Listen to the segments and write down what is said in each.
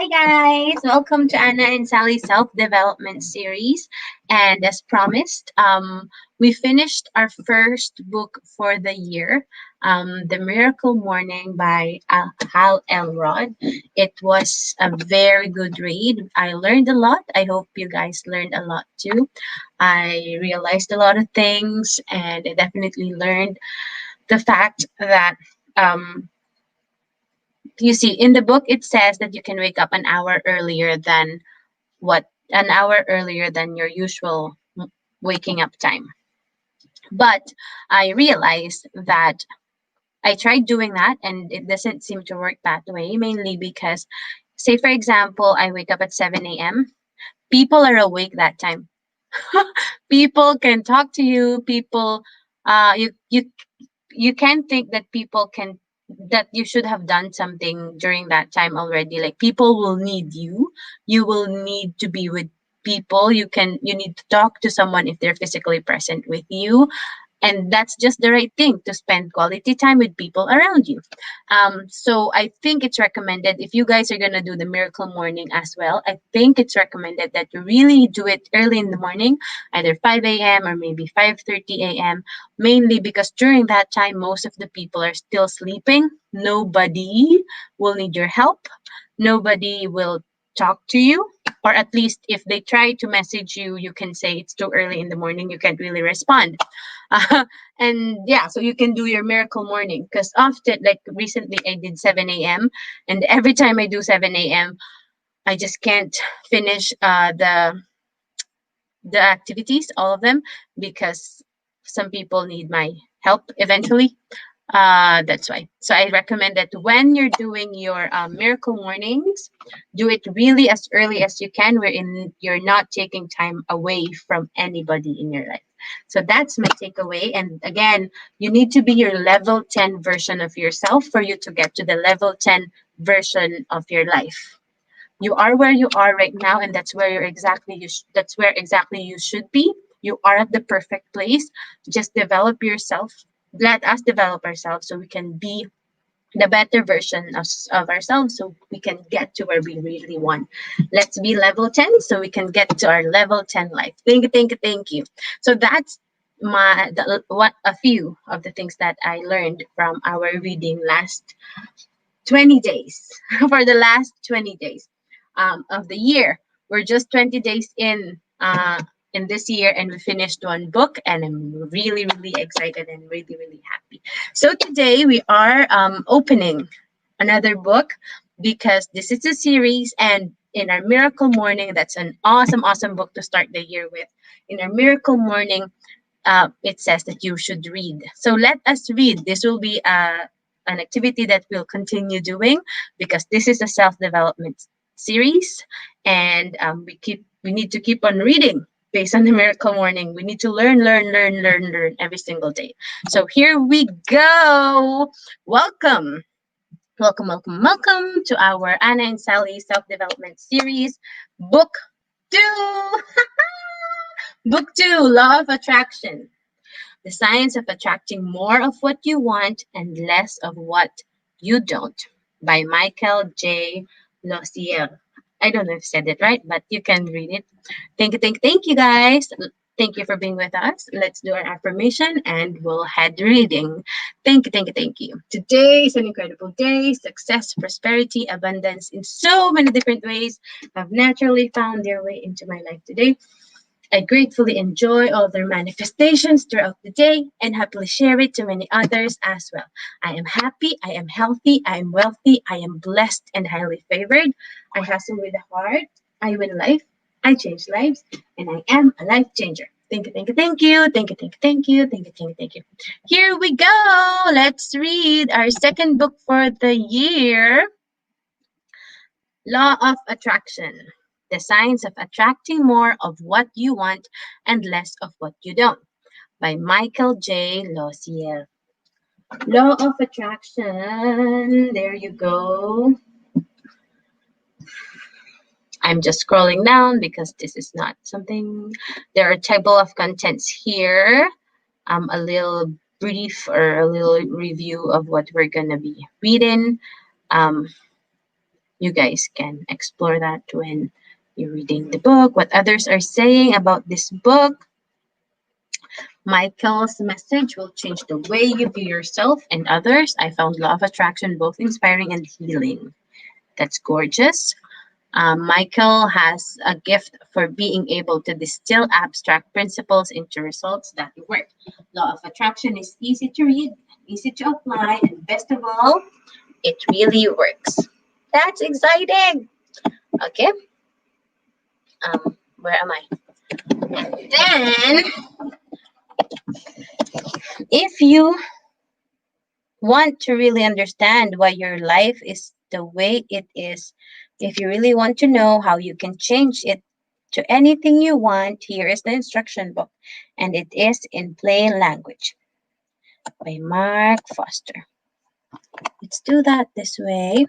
Hi guys, welcome to Anna and Sally's self-development series. And as promised, we finished our first book for the year, The Miracle Morning by Hal Elrod. It was a very good read. I learned a lot. I hope you guys learned a lot too. I realized a lot of things, and I definitely learned the fact that you see in the book it says that you can wake up an hour earlier than your usual waking up time. But I realized that I tried doing that and it doesn't seem to work that way, mainly because, say for example, I wake up at 7 a.m. People are awake that time. People can talk to you. People, you can think that people can that you should have done something during that time already. Like, people will need you. You will need to be with people. You need to talk to someone if they're physically present with you, and that's just the right thing, to spend quality time with people around you. So I think it's recommended, if you guys are going to do the miracle morning as well, I think it's recommended that you really do it early in the morning, either 5 a.m. or maybe 5:30 a.m., mainly because during that time most of the people are still sleeping. Nobody will need your help. Nobody will talk to you, or at least if they try to message you, you can say it's too early in the morning, you can't really respond. And yeah, so you can do your miracle morning, because often, like recently, I did 7 a.m., and every time I do 7 a.m., I just can't finish the activities, all of them, because some people need my help eventually. That's why. So I recommend that when you're doing your miracle mornings, do it really as early as you can, wherein you're not taking time away from anybody in your life. So that's my takeaway. And again, you need to be your level 10 version of yourself for you to get to the level 10 version of your life. You are where you are right now, and that's where that's where exactly you should be. You are at the perfect place. Just develop yourself. Let us develop ourselves so we can be the better version of ourselves, so we can get to where we really want. Let's be level 10 so we can get to our level 10 life. Thank you, thank you, thank you. So that's what a few of the things that I learned from our reading last 20 days. For the last 20 days of the year. We're just 20 days in this year, and we finished one book, and I'm really, really excited and really, really happy. So today we are opening another book, because this is a series, and in our Miracle Morning, that's an awesome, awesome book to start the year with. In our Miracle Morning, it says that you should read. So let us read. This will be an activity that we'll continue doing, because this is a self-development series, and we need to keep on reading based on the miracle morning. We need to learn every single day. So here we go. Welcome. Welcome to our Anna and Sally self-development series, book 2. Book 2, Law of Attraction. The Science of Attracting More of What You Want and Less of What You Don't, by Michael J. Losier. I don't know if I said it right, but you can read it. Thank you guys. Thank you for being with us. Let's do our affirmation and we'll head reading. Thank you. Today is an incredible day. Success, prosperity, abundance in so many different ways have naturally found their way into my life today. I gratefully enjoy all their manifestations throughout the day and happily share it to many others as well. I am happy, I am healthy, I am wealthy, I am blessed and highly favored. I hustle with a heart, I win life, I change lives, and I am a life changer. Thank you. Here we go. Let's read our second book for the year, Law of Attraction. The Science of Attracting More of What You Want and Less of What You Don't, by Michael J. Losier. Law of Attraction. There you go. I'm just scrolling down because this is not something. There are a table of contents here. A little brief or a little review of what we're going to be reading. You guys can explore that when you're reading the book, what others are saying about this book. Michael's message will change the way you view yourself and others. I found Law of Attraction both inspiring and healing. That's gorgeous. Michael has a gift for being able to distill abstract principles into results that work. Law of Attraction is easy to read, easy to apply, and best of all, it really works. That's exciting. Okay, where am I? Then, if you want to really understand why your life is the way it is, if you really want to know how you can change it to anything you want, here is the instruction book, and it is in plain language by Mark Foster. Let's do that this way.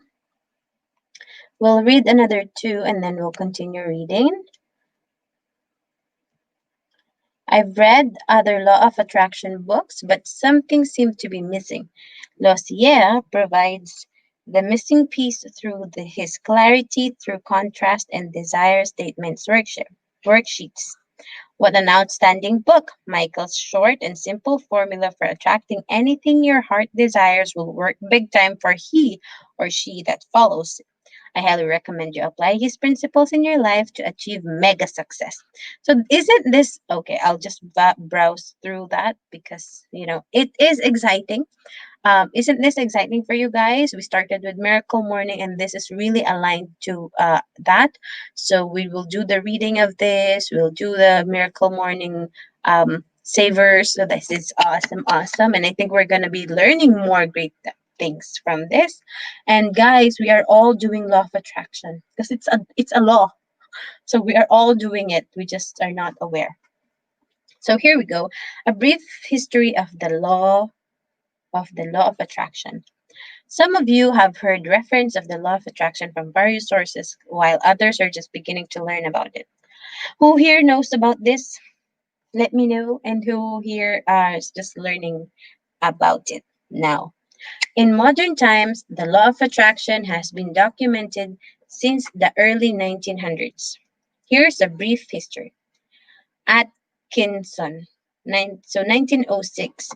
We'll read another two and then we'll continue reading. I've read other law of attraction books, but something seemed to be missing. Losier provides the missing piece through his clarity through contrast and desire statements worksheets. What an outstanding book! Michael's short and simple formula for attracting anything your heart desires will work big time for he or she that follows. I highly recommend you apply his principles in your life to achieve mega success. So, isn't this okay? I'll just browse through that because, it is exciting. Isn't this exciting for you guys? We started with Miracle Morning, and this is really aligned to that. So we will do the reading of this. We'll do the Miracle Morning savers. So this is awesome, awesome, and I think we're gonna be learning more great things from this. And guys, we are all doing law of attraction because it's a law. So we are all doing it. We just are not aware. So here we go. A brief history of the law of attraction. Some of you have heard reference of the law of attraction from various sources, while others are just beginning to learn about it. Who here knows about this? Let me know. And who here is just learning about it now? In modern times, the law of attraction has been documented since the early 1900s. Here's a brief history. Atkinson, 1906,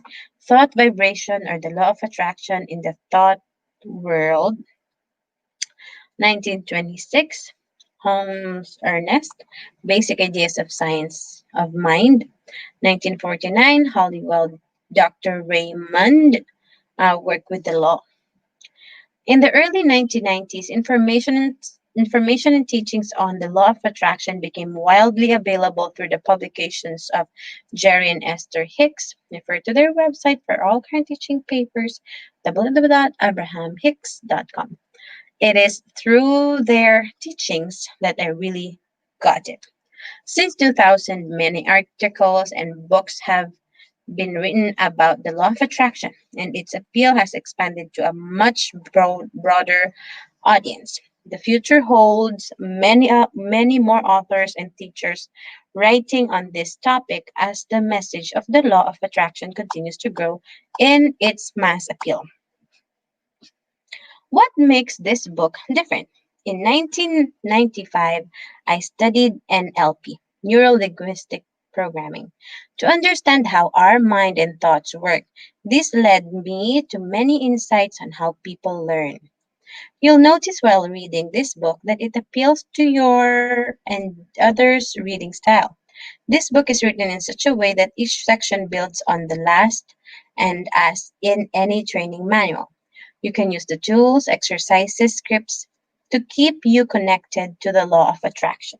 thought vibration or the law of attraction in the thought world. 1926, Holmes Ernest, Basic Ideas of Science of Mind. 1949, Hollywood, Dr. Raymond worked with the law. In the early 1990s, information and teachings on the law of attraction became widely available through the publications of Jerry and Esther Hicks. Refer to their website for all current teaching papers, www.abrahamhicks.com. It is through their teachings that I really got it. Since 2000, many articles and books have been written about the law of attraction, and its appeal has expanded to a much broader audience. The future holds many more authors and teachers writing on this topic as the message of the law of attraction continues to grow in its mass appeal. What makes this book different? In 1995, I studied NLP, Neuro Linguistic Programming, to understand how our mind and thoughts work. This led me to many insights on how people learn. You'll notice while reading this book that it appeals to your and others' reading style. This book is written in such a way that each section builds on the last, and as in any training manual. You can use the tools, exercises, scripts to keep you connected to the law of attraction.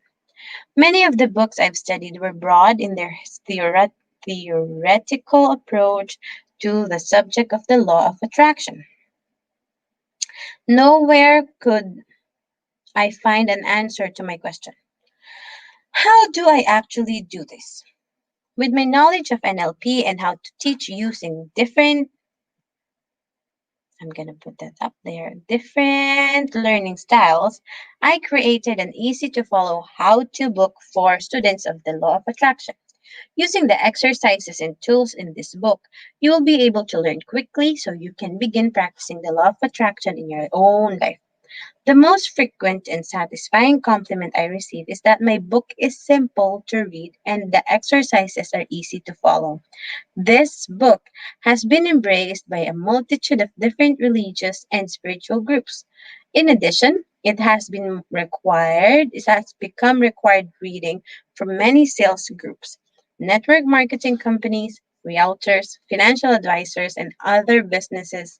Many of the books I've studied were broad in their theoretical approach to the subject of the law of attraction. Nowhere could I find an answer to my question. How do I actually do this? With my knowledge of NLP and how to teach using I'm going to put that up there, different learning styles, I created an easy to follow how to book for students of the law of attraction. Using the exercises and tools in this book, you will be able to learn quickly so you can begin practicing the law of attraction in your own life. The most frequent and satisfying compliment I receive is that my book is simple to read and the exercises are easy to follow. This book has been embraced by a multitude of different religious and spiritual groups. In addition, it has become required reading for many sales groups, network marketing companies, realtors, financial advisors, and other business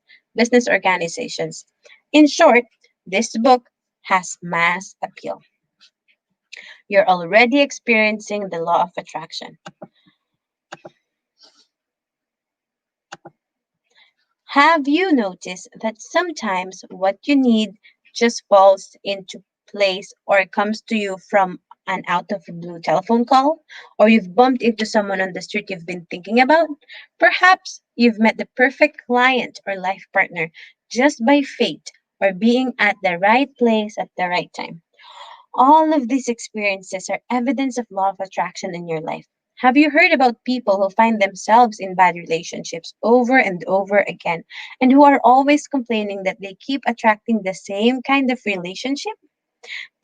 organizations. In short, this book has mass appeal. You're already experiencing the law of attraction. Have you noticed that sometimes what you need just falls into place or comes to you from an out of the blue telephone call? Or you've bumped into someone on the street you've been thinking about? Perhaps you've met the perfect client or life partner just by fate or being at the right place at the right time. All of these experiences are evidence of law of attraction in your life. Have you heard about people who find themselves in bad relationships over and over again and who are always complaining that they keep attracting the same kind of relationship?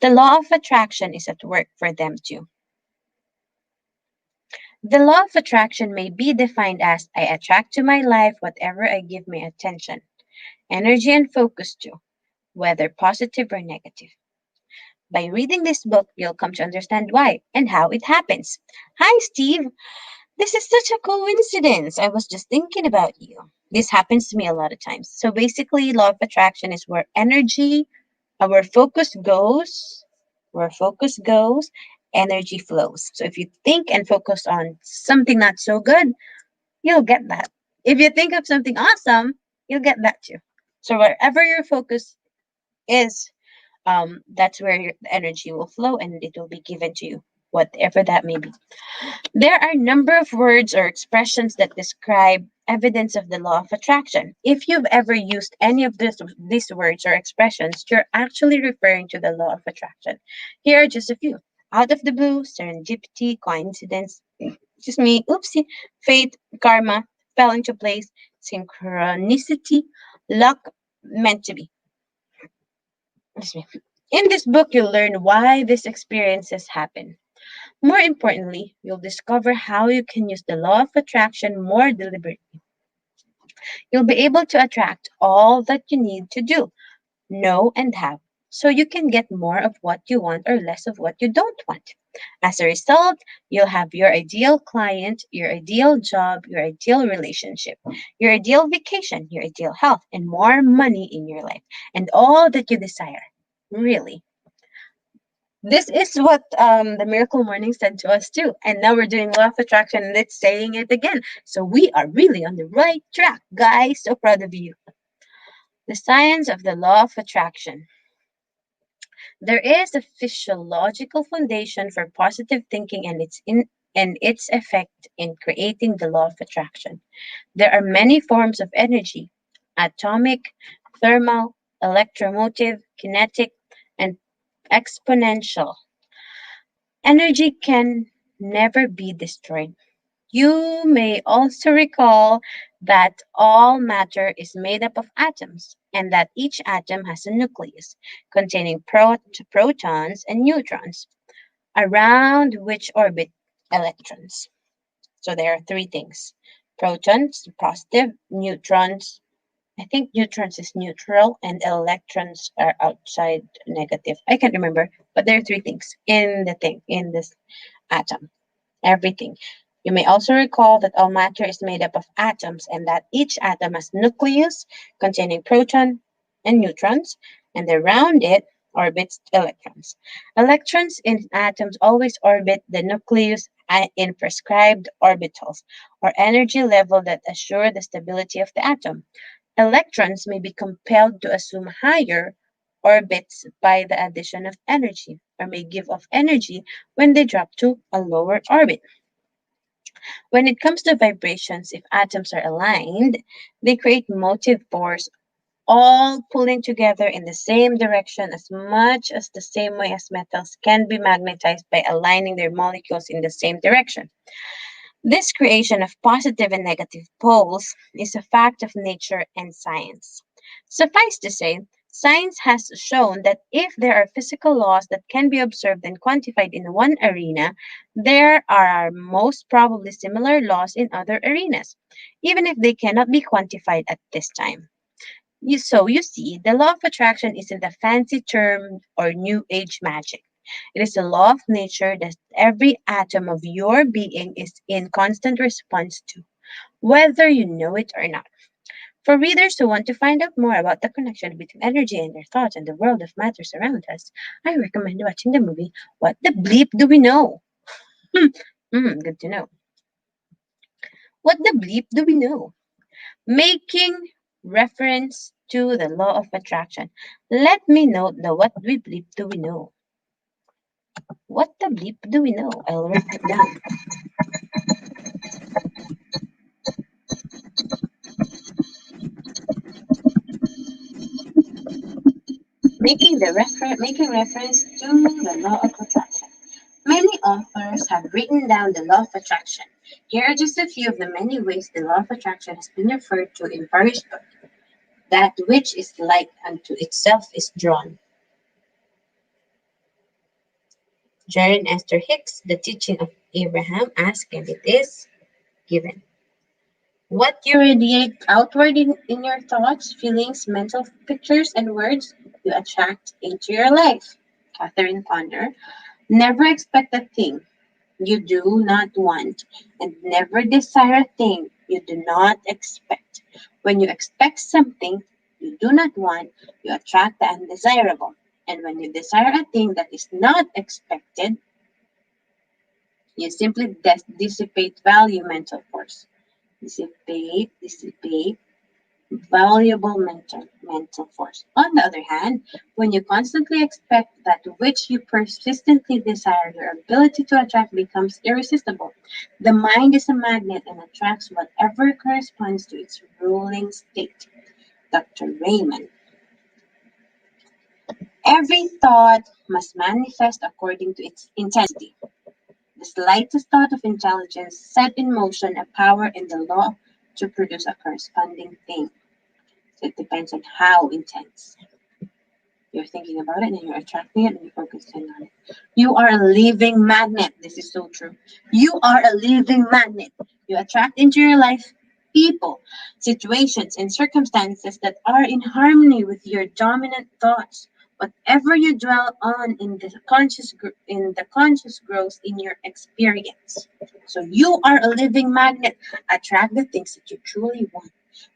The law of attraction is at work for them too. The law of attraction may be defined as I attract to my life whatever I give my attention, energy, and focus to, whether positive or negative. By reading this book, you'll come to understand why and how it happens. Hi, Steve. This is such a coincidence. I was just thinking about you. This happens to me a lot of times. So basically, law of attraction is where energy, where focus goes, where focus goes, energy flows. So if you think and focus on something not so good, you'll get that. If you think of something awesome, you'll get that too. So wherever your focus is, that's where your energy will flow and it will be given to you, whatever that may be. There are a number of words or expressions that describe evidence of the law of attraction. If you've ever used any of these words or expressions, you're actually referring to the law of attraction. Here are just a few: out of the blue, serendipity, coincidence, just me, oopsie, fate, karma, fell into place, synchronicity, luck, meant to be. Excuse me. In this book, you'll learn why these experiences happen. More importantly, you'll discover how you can use the law of attraction more deliberately. You'll be able to attract all that you need to do, know, and have, so you can get more of what you want or less of what you don't want. As a result, you'll have your ideal client, your ideal job, your ideal relationship, your ideal vacation, your ideal health, and more money in your life, and all that you desire. Really. This is what the Miracle Morning said to us too. And now we're doing Law of Attraction and it's saying it again. So we are really on the right track, guys. So proud of you. The science of the Law of Attraction. There is a physiological foundation for positive thinking and its effect in creating the law of attraction. There are many forms of energy: atomic, thermal, electromotive, kinetic, and exponential. Energy can never be destroyed. You may also recall that all matter is made up of atoms and that each atom has a nucleus containing protons and neutrons around which orbit electrons. So there are three things: protons, positive, neutrons. I think neutrons is neutral and electrons are outside negative. I can't remember, but there are three things in this atom. Everything. You may also recall that all matter is made up of atoms and that each atom has nucleus containing proton and neutrons, and around it orbits electrons. Electrons in atoms always orbit the nucleus in prescribed orbitals or energy level that assure the stability of the atom. Electrons may be compelled to assume higher orbits by the addition of energy, or may give off energy when they drop to a lower orbit. When it comes to vibrations, if atoms are aligned, they create motive force, all pulling together in the same direction as much as the same way as metals can be magnetized by aligning their molecules in the same direction. This creation of positive and negative poles is a fact of nature and science. Suffice to say, Science has shown that if there are physical laws that can be observed and quantified in one arena, there are most probably similar laws in other arenas, even if they cannot be quantified at this time. You see, the law of attraction isn't a fancy term or new age magic. It is a law of nature that every atom of your being is in constant response to, whether you know it or not. For readers who want to find out more about the connection between energy and their thoughts and the world of matters around us, I recommend watching the movie What the Bleep Do We Know? Good to know. What the bleep do we know? Making reference to the law of attraction. Let me note the what we bleep do we know. What the bleep do we know? I'll write it down. Making reference to the law of attraction. Many authors have written down the law of attraction. Here are just a few of the many ways the law of attraction has been referred to in various books. That which is like unto itself is drawn. Jared Esther Hicks, The Teaching of Abraham, ask and it is given. What you radiate outward in your thoughts, feelings, mental pictures, and words, you attract into your life. Catherine Ponder. Never expect a thing you do not want, and never desire a thing you do not expect. When you expect something you do not want, you attract the undesirable. And when you desire a thing that is not expected, you simply dissipate value mental force. Dissipate valuable mental force. On the other hand, when you constantly expect that which you persistently desire, your ability to attract becomes irresistible. The mind is a magnet and attracts whatever corresponds to its ruling state. Dr. Raymond. Every thought must manifest according to its intensity. The slightest thought of intelligence set in motion a power in the law to produce a corresponding thing. So it depends on how intense. You're thinking about it and you're attracting it and you're focusing on it. You are a living magnet. This is so true. You are a living magnet. You attract into your life people, situations, and circumstances that are in harmony with your dominant thoughts. Whatever you dwell on in the conscious grows in your experience. So you are a living magnet. Attract the things that you truly want.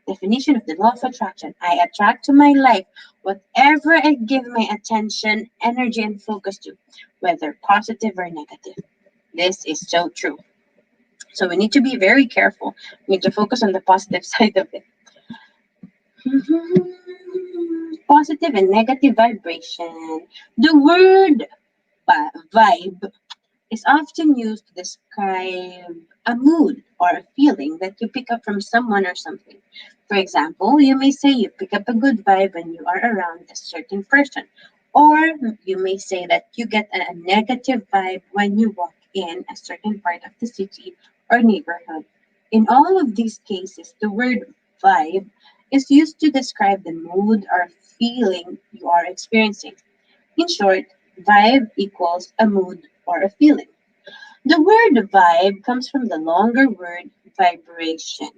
Definition of the law of attraction. I attract to my life whatever I give my attention, energy, and focus to, whether positive or negative. This is so true. So we need to be very careful. We need to focus on the positive side of it. Positive and negative vibration. The word vibe is often used to describe a mood or a feeling that you pick up from someone or something. For example, you may say you pick up a good vibe when you are around a certain person, or you may say that you get a negative vibe when you walk in a certain part of the city or neighborhood. In all of these cases, the word vibe is used to describe the mood or feeling you are experiencing. In short, vibe equals a mood or a feeling. The word vibe comes from the longer word vibration,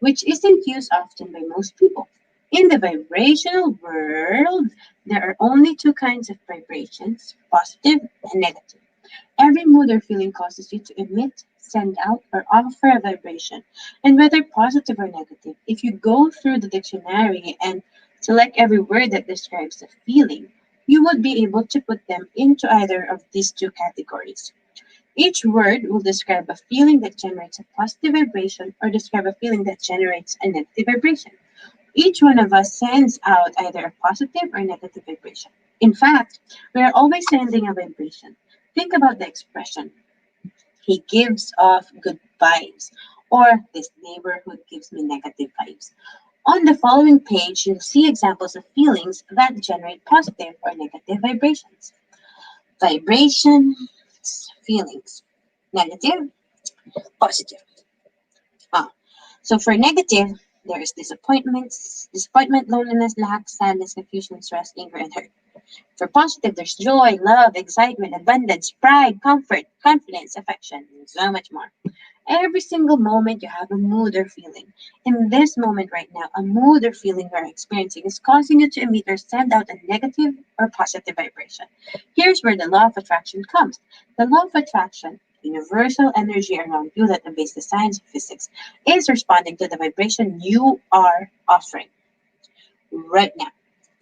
which isn't used often by most people. In the vibrational world, there are only two kinds of vibrations, positive and negative. Every mood or feeling causes you to emit, send out, or offer a vibration, and whether positive or negative. If you go through the dictionary and select every word that describes a feeling, you would be able to put them into either of these two categories. Each word will describe a feeling that generates a positive vibration or describe a feeling that generates a negative vibration. Each one of us sends out either a positive or negative vibration. In fact, we are always sending a vibration. Think about the expression, he gives off good vibes, or this neighborhood gives me negative vibes. On the following page, you'll see examples of feelings that generate positive or negative vibrations. Vibrations, feelings. Negative, positive. Ah, so for negative, There is disappointment, loneliness, lack, sadness, confusion, stress, anger, and hurt. For positive, there's joy, love, excitement, abundance, pride, comfort, confidence, affection, and so much more. Every single moment you have a mood or feeling. In this moment right now, a mood or feeling you're experiencing is causing you to emit or send out a negative or positive vibration. Here's where the law of attraction comes. The law of attraction, universal energy around you that obeys the science of physics, is responding to the vibration you are offering right now,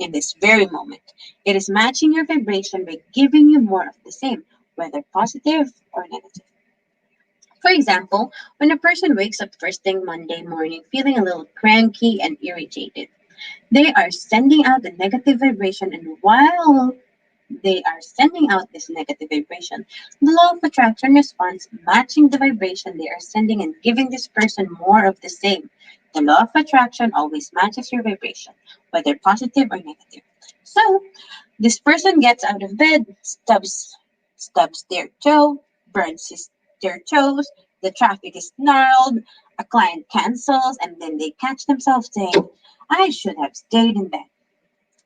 in this very moment. It is matching your vibration by giving you more of the same, whether positive or negative. For example, when a person wakes up first thing Monday morning feeling a little cranky and irritated, they are sending out the negative vibration, and while they are sending out this negative vibration, the law of attraction responds, matching the vibration they are sending and giving this person more of the same. The law of attraction always matches your vibration, whether positive or negative. So, this person gets out of bed, stubs their toe, their toes, the traffic is gnarled, a client cancels, and then they catch themselves saying, I should have stayed in bed.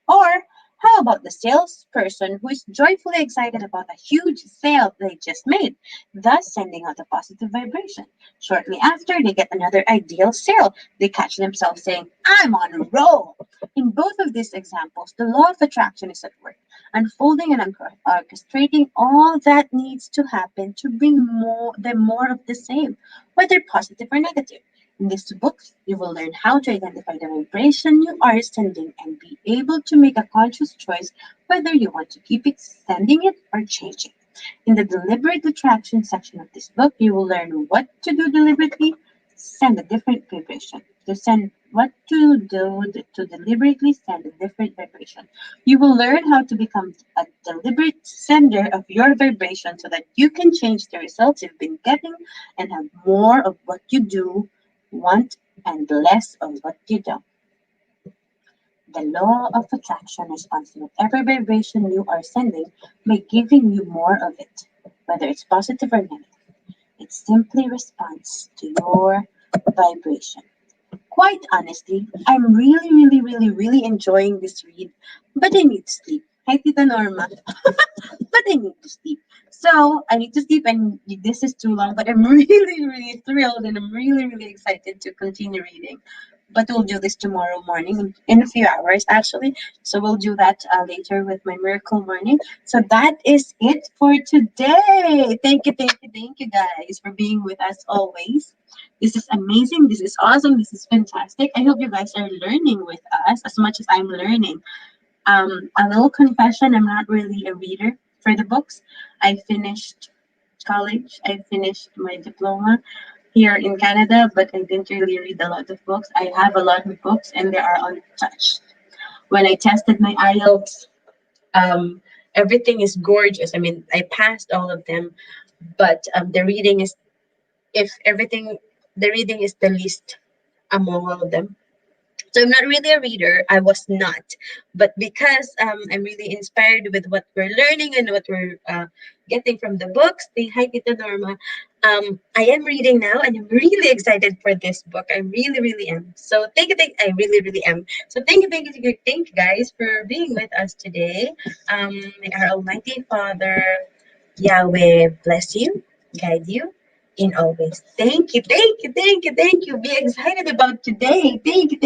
Or how about the salesperson who is joyfully excited about a huge sale they just made, thus sending out a positive vibration? Shortly after, they get another ideal sale. They catch themselves saying, I'm on a roll. In both of these examples, the law of attraction is at work, unfolding and orchestrating all that needs to happen to bring them more of the same, whether positive or negative. In this book, you will learn how to identify the vibration you are sending and be able to make a conscious choice whether you want to keep extending it or change it. In the deliberate attraction section of this book, you will learn what to do deliberately, send a different vibration. To send what to do to deliberately send a different vibration. You will learn how to become a deliberate sender of your vibration so that you can change the results you've been getting and have more of what you do want and less of what you don't. The law of attraction responds to whatever vibration you are sending by giving you more of it, whether it's positive or negative. It simply responds to your vibration. Quite honestly, I'm really enjoying this read, but I need to sleep. Hi, Tita Norma. But I need to sleep. So I need to sleep, and this is too long, but I'm really thrilled and I'm really excited to continue reading. But we'll do this tomorrow morning in a few hours, actually. So we'll do that later with my miracle morning. So that is it for today. Thank you, guys, for being with us always. This is amazing. This is awesome. This is fantastic. I hope you guys are learning with us as much as I'm learning. A little confession, I'm not really a reader for the books. I finished college, I finished my diploma here in Canada, but I didn't really read a lot of books. I have a lot of books and they are untouched. When I tested my IELTS, everything is gorgeous. I mean, I passed all of them, but the reading is, if everything, the reading is the least among all of them. So I'm not really a reader. I was not, but because I'm really inspired with what we're learning and what we're getting from the books. Say hi, Tita Norma. I am reading now, and I'm really excited for this book. I really am. So I really am. So thank you, guys, for being with us today. May our Almighty Father Yahweh bless you, guide you in always. Thank you. Be excited about today. Thank you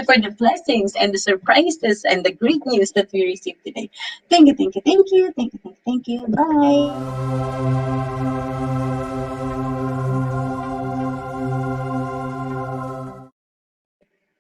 for the blessings and the surprises and the great news that we received today. Thank you. Bye.